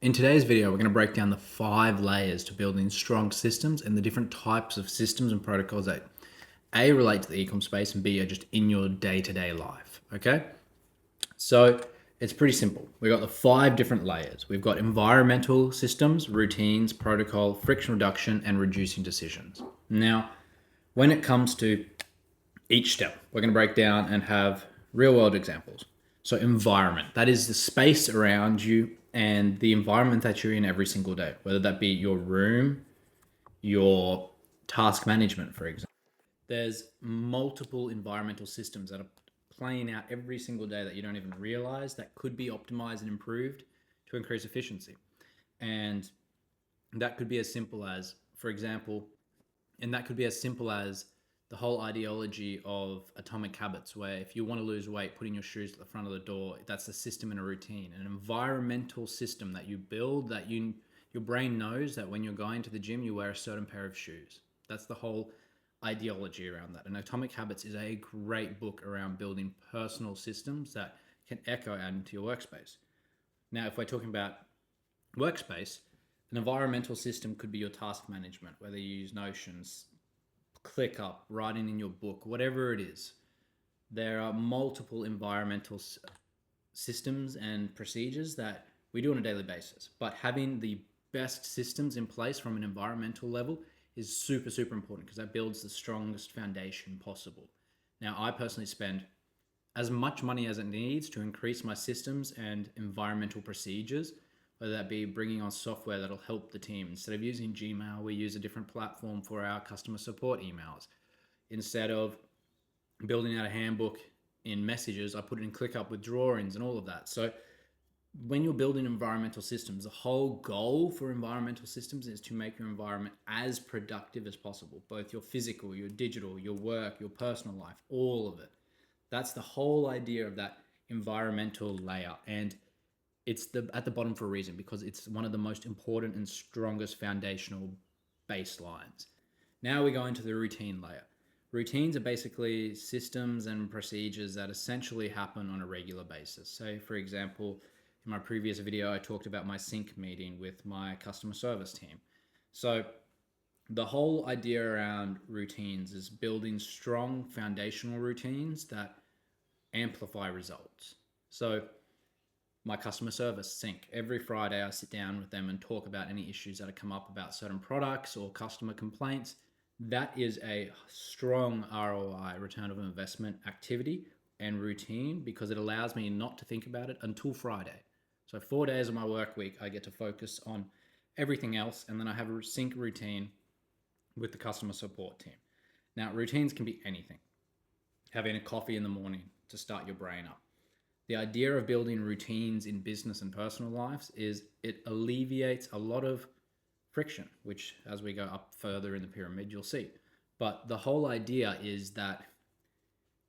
In today's video, we're going to break down the 5 layers to building strong systems and the different types of systems and protocols that A, relate to the e-com space, and B, are just in your day-to-day life. Okay? So it's pretty simple. We've got the 5 different layers. We've got environmental systems, routines, protocol, friction reduction, and reducing decisions. Now, when it comes to each step, we're going to break down and have real world examples. So, environment, that is the space around you and the environment that you're in every single day, whether that be your room, your task management, for example. There's multiple environmental systems that are playing out every single day that you don't even realize that could be optimized and improved to increase efficiency. And that could be as simple as, for example, and that could be as simple as the whole ideology of atomic habits, where if you want to lose weight, putting your shoes at the front of the door, that's a system and a routine, an environmental system that you build that your brain knows that when you're going to the gym, you wear a certain pair of shoes. That's the whole ideology around that. And Atomic Habits is a great book around building personal systems that can echo out into your workspace. Now, if we're talking about workspace, an environmental system could be your task management, whether you use Notions, ClickUp, writing in your book, whatever it is. There are multiple environmental systems and procedures that we do on a daily basis. But having the best systems in place from an environmental level is super, super important because that builds the strongest foundation possible. Now, I personally spend as much money as it needs to increase my systems and environmental procedures, whether that be bringing on software that'll help the team. Instead of using Gmail, we use a different platform for our customer support emails. Instead of building out a handbook in Messages, I put it in ClickUp with drawings and all of that. So when you're building environmental systems, the whole goal for environmental systems is to make your environment as productive as possible, both your physical, your digital, your work, your personal life, all of it. That's the whole idea of that environmental layer. And it's at the bottom for a reason, because it's one of the most important and strongest foundational baselines. Now we go into the routine layer. Routines are basically systems and procedures that essentially happen on a regular basis. So, for example, in my previous video, I talked about my sync meeting with my customer service team. So, the whole idea around routines is building strong foundational routines that amplify results. So, my customer service sync. Every Friday, I sit down with them and talk about any issues that have come up about certain products or customer complaints. That is a strong ROI, return of investment activity and routine, because it allows me not to think about it until Friday. So 4 days of my work week, I get to focus on everything else, and then I have a sync routine with the customer support team. Now, routines can be anything. Having a coffee in the morning to start your brain up. The idea of building routines in business and personal lives is it alleviates a lot of friction, which as we go up further in the pyramid, you'll see. But the whole idea is that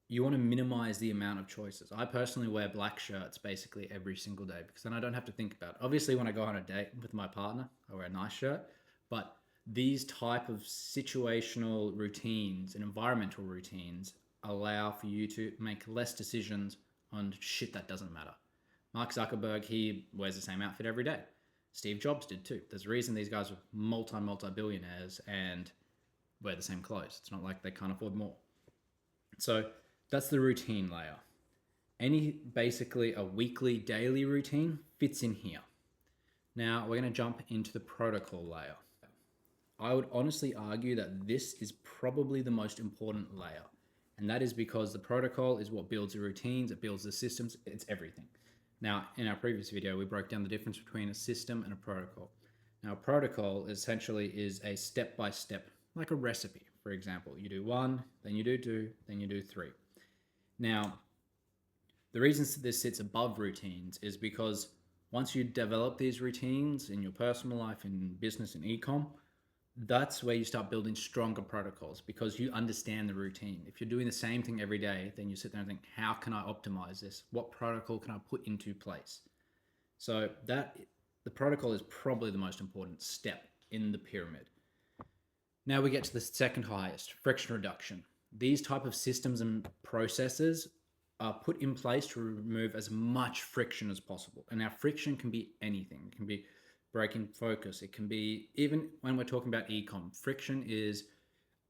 you want to minimize the amount of choices. I personally wear black shirts basically every single day because then I don't have to think about it. Obviously, when I go on a date with my partner, I wear a nice shirt, but these type of situational routines and environmental routines allow for you to make less decisions on shit that doesn't matter. Mark Zuckerberg, he wears the same outfit every day. Steve Jobs did too. There's a reason these guys are multi-billionaires and wear the same clothes. It's not like they can't afford more. So that's the routine layer. Basically a weekly, daily routine fits in here. Now we're going to jump into the protocol layer. I would honestly argue that this is probably the most important layer. And that is because the protocol is what builds the routines, it builds the systems, it's everything. Now, in our previous video, we broke down the difference between a system and a protocol. Now, a protocol essentially is a step-by-step, like a recipe. For example, you do 1, then you do 2, then you do 3. Now, the reason this sits above routines is because once you develop these routines in your personal life, in business, in e-com, that's where you start building stronger protocols because you understand the routine. If you're doing the same thing every day, then you sit there and think, how can I optimize this? What protocol can I put into place? So the protocol is probably the most important step in the pyramid. Now we get to the second highest, friction reduction. These type of systems and processes are put in place to remove as much friction as possible. And now friction can be anything. It can be breaking focus. It can be, even when we're talking about e-com, friction is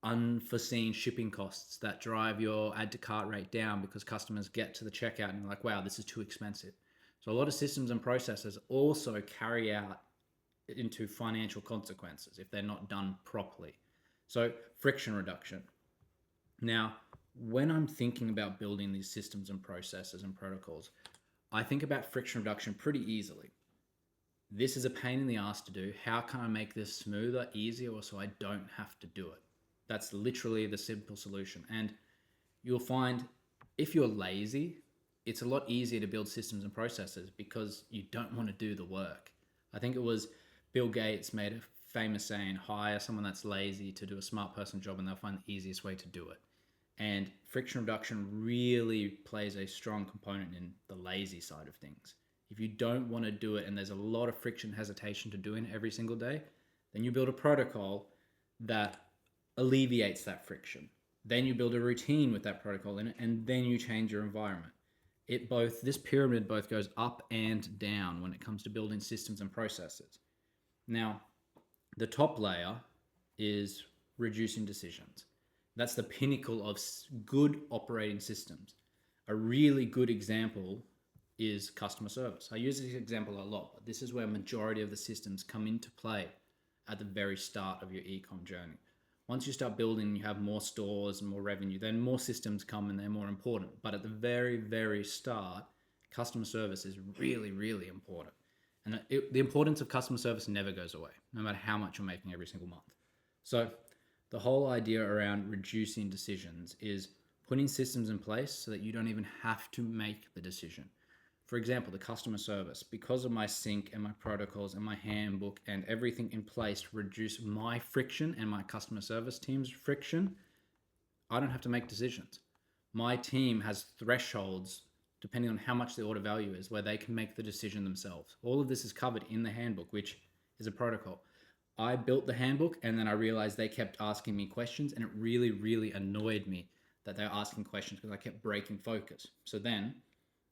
unforeseen shipping costs that drive your add to cart rate down because customers get to the checkout and they're like, wow, this is too expensive. So a lot of systems and processes also carry out into financial consequences if they're not done properly. So friction reduction. Now, when I'm thinking about building these systems and processes and protocols, I think about friction reduction pretty easily. This is a pain in the ass to do. How can I make this smoother, easier, or so I don't have to do it? That's literally the simple solution. And you'll find if you're lazy, it's a lot easier to build systems and processes because you don't want to do the work. I think it was Bill Gates made a famous saying, hire someone that's lazy to do a smart person job and they'll find the easiest way to do it. And friction reduction really plays a strong component in the lazy side of things. If you don't want to do it and there's a lot of friction, hesitation to doing it every single day, then you build a protocol that alleviates that friction. Then you build a routine with that protocol in it, and then you change your environment. This pyramid both goes up and down when it comes to building systems and processes. Now, the top layer is reducing decisions. That's the pinnacle of good operating systems. A really good example is customer service. I use this example a lot, but this is where majority of the systems come into play at the very start of your e-com journey. Once you start building, you have more stores and more revenue, then more systems come and they're more important. But at the very, very start, customer service is really, really important. And the importance of customer service never goes away, no matter how much you're making every single month. So the whole idea around reducing decisions is putting systems in place so that you don't even have to make the decision. For example, the customer service, because of my sync and my protocols and my handbook and everything in place to reduce my friction and my customer service team's friction, I don't have to make decisions. My team has thresholds, depending on how much the order value is, where they can make the decision themselves. All of this is covered in the handbook, which is a protocol. I built the handbook and then I realized they kept asking me questions, and it really, really annoyed me that they were asking questions because I kept breaking focus. So then,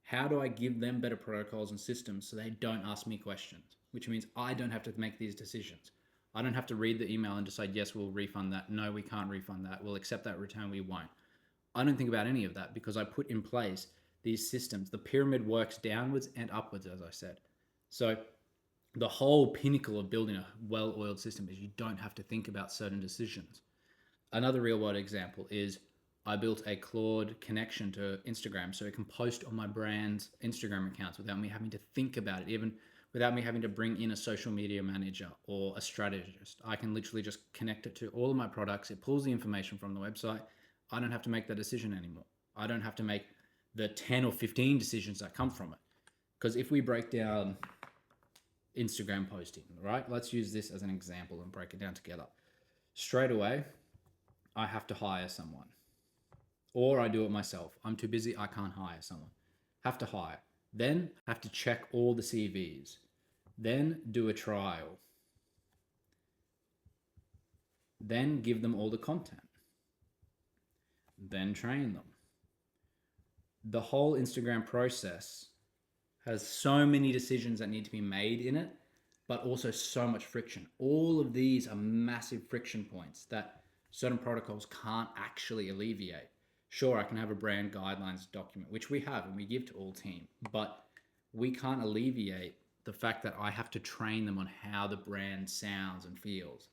how do I give them better protocols and systems so they don't ask me questions? Which means I don't have to make these decisions. I don't have to read the email and decide, yes, we'll refund that. No, we can't refund that. We'll accept that return. We won't. I don't think about any of that because I put in place these systems. The pyramid works downwards and upwards, as I said. So the whole pinnacle of building a well-oiled system is you don't have to think about certain decisions. Another real-world example is I built a Claude connection to Instagram so it can post on my brand's Instagram accounts without me having to think about it, even without me having to bring in a social media manager or a strategist. I can literally just connect it to all of my products. It pulls the information from the website. I don't have to make that decision anymore. I don't have to make the 10 or 15 decisions that come from it. Because if we break down Instagram posting, right? Let's use this as an example and break it down together. Straight away, I have to hire someone. Or I do it myself. I'm too busy, I can't hire someone. Have to hire. Then have to check all the CVs. Then do a trial. Then give them all the content. Then train them. The whole Instagram process has so many decisions that need to be made in it, but also so much friction. All of these are massive friction points that certain protocols can't actually alleviate. Sure, I can have a brand guidelines document, which we have and we give to all team, but we can't alleviate the fact that I have to train them on how the brand sounds and feels.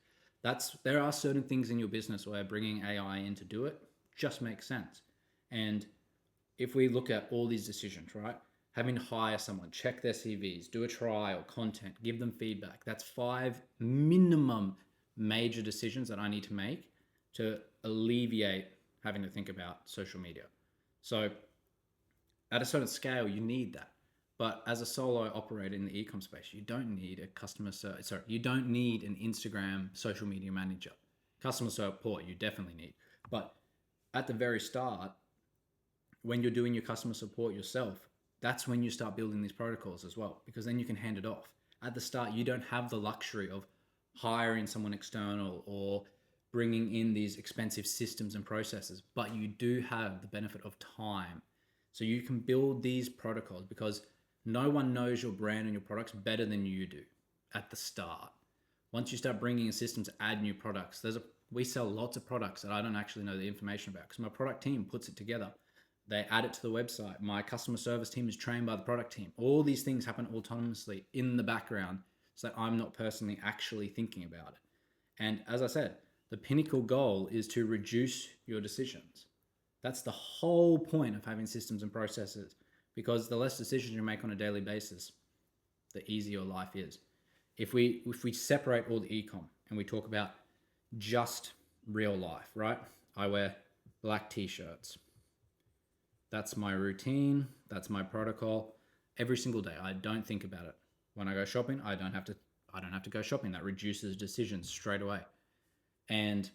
There are certain things in your business where bringing AI in to do it just makes sense. And if we look at all these decisions, right? Having to hire someone, check their CVs, do a trial, content, give them feedback. That's 5 minimum major decisions that I need to make to alleviate having to think about social media. So at a certain scale, you need that. But as a solo operator in the e-com space, you don't need you don't need an Instagram social media manager. Customer support, you definitely need. But at the very start, when you're doing your customer support yourself, that's when you start building these protocols as well, because then you can hand it off. At the start, you don't have the luxury of hiring someone external or bringing in these expensive systems and processes, but you do have the benefit of time. So you can build these protocols because no one knows your brand and your products better than you do at the start. Once you start bringing in systems to add new products, we sell lots of products that I don't actually know the information about because my product team puts it together. They add it to the website. My customer service team is trained by the product team. All these things happen autonomously in the background so that I'm not personally actually thinking about it. And as I said, the pinnacle goal is to reduce your decisions. That's the whole point of having systems and processes, because the less decisions you make on a daily basis, the easier life is. If we separate all the e-com and we talk about just real life, right? I wear black t-shirts. That's my routine. That's my protocol. Every single day, I don't think about it. When I go shopping, I don't have to go shopping. That reduces decisions straight away. And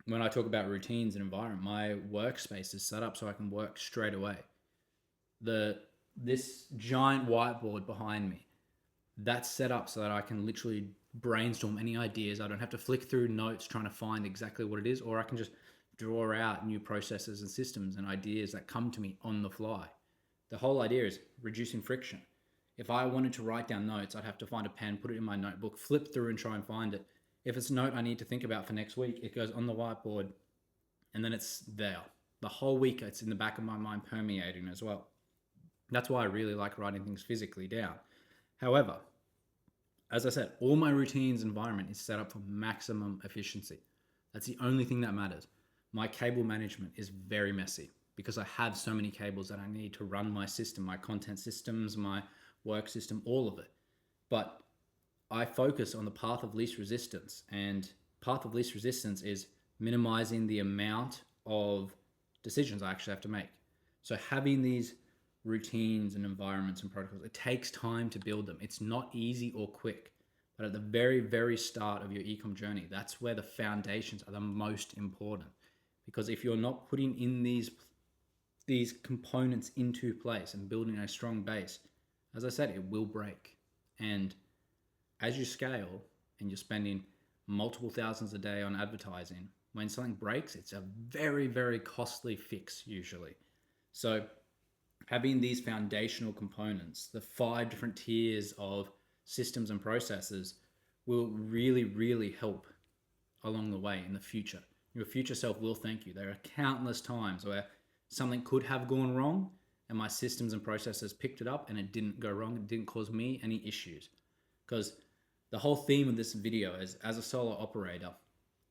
when I talk about routines and environment, my workspace is set up so I can work straight away. This giant whiteboard behind me, that's set up so that I can literally brainstorm any ideas. I don't have to flick through notes trying to find exactly what it is, or I can just draw out new processes and systems and ideas that come to me on the fly. The whole idea is reducing friction. If I wanted to write down notes, I'd have to find a pen, put it in my notebook, flip through and try and find it. If it's a note I need to think about for next week, it goes on the whiteboard and then it's there. The whole week it's in the back of my mind permeating as well. That's why I really like writing things physically down. However, as I said, all my routines environment is set up for maximum efficiency. That's the only thing that matters. My cable management is very messy because I have so many cables that I need to run my system, my content systems, my work system, all of it. But I focus on the path of least resistance, and path of least resistance is minimizing the amount of decisions I actually have to make. So having these routines and environments and protocols, it takes time to build them. It's not easy or quick, but at the very, very start of your ecom journey, that's where the foundations are the most important. Because if you're not putting in these components into place and building a strong base, as I said, it will break. And as you scale and you're spending multiple thousands a day on advertising, when something breaks, it's a very, very costly fix usually. So having these foundational components, the 5 different tiers of systems and processes, will really, really help along the way in the future. Your future self will thank you. There are countless times where something could have gone wrong and my systems and processes picked it up and it didn't go wrong. It didn't cause me any issues. Because the whole theme of this video is, as a solo operator,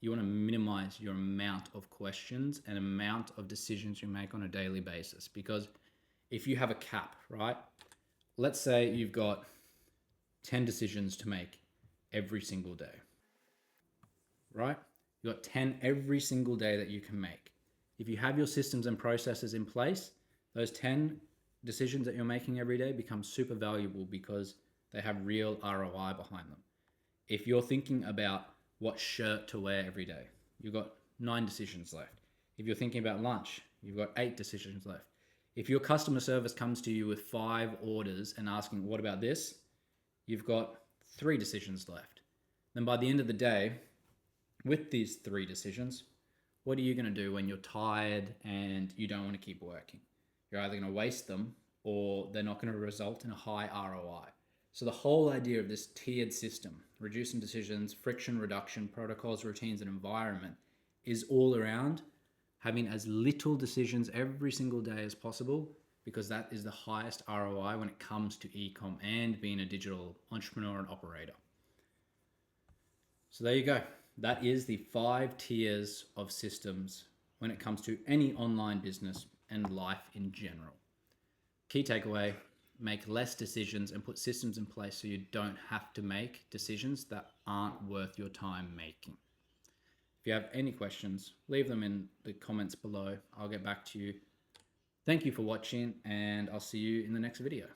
you want to minimize your amount of questions and amount of decisions you make on a daily basis. Because if you have a cap, right? Let's say you've got 10 decisions to make every single day, right? You've got 10 every single day that you can make. If you have your systems and processes in place, those 10 decisions that you're making every day become super valuable because they have real ROI behind them. If you're thinking about what shirt to wear every day, you've got 9 decisions left. If you're thinking about lunch, you've got 8 decisions left. If your customer service comes to you with 5 orders and asking, what about this? You've got 3 decisions left. Then by the end of the day, with these 3 decisions, what are you going to do when you're tired and you don't want to keep working? You're either going to waste them or they're not going to result in a high ROI. So the whole idea of this tiered system, reducing decisions, friction reduction, protocols, routines, and environment, is all around having as little decisions every single day as possible, because that is the highest ROI when it comes to e-com and being a digital entrepreneur and operator. So there you go. That is the 5 tiers of systems when it comes to any online business and life in general. Key takeaway: make less decisions and put systems in place so you don't have to make decisions that aren't worth your time making. If you have any questions, leave them in the comments below. I'll get back to you. Thank you for watching, and I'll see you in the next video.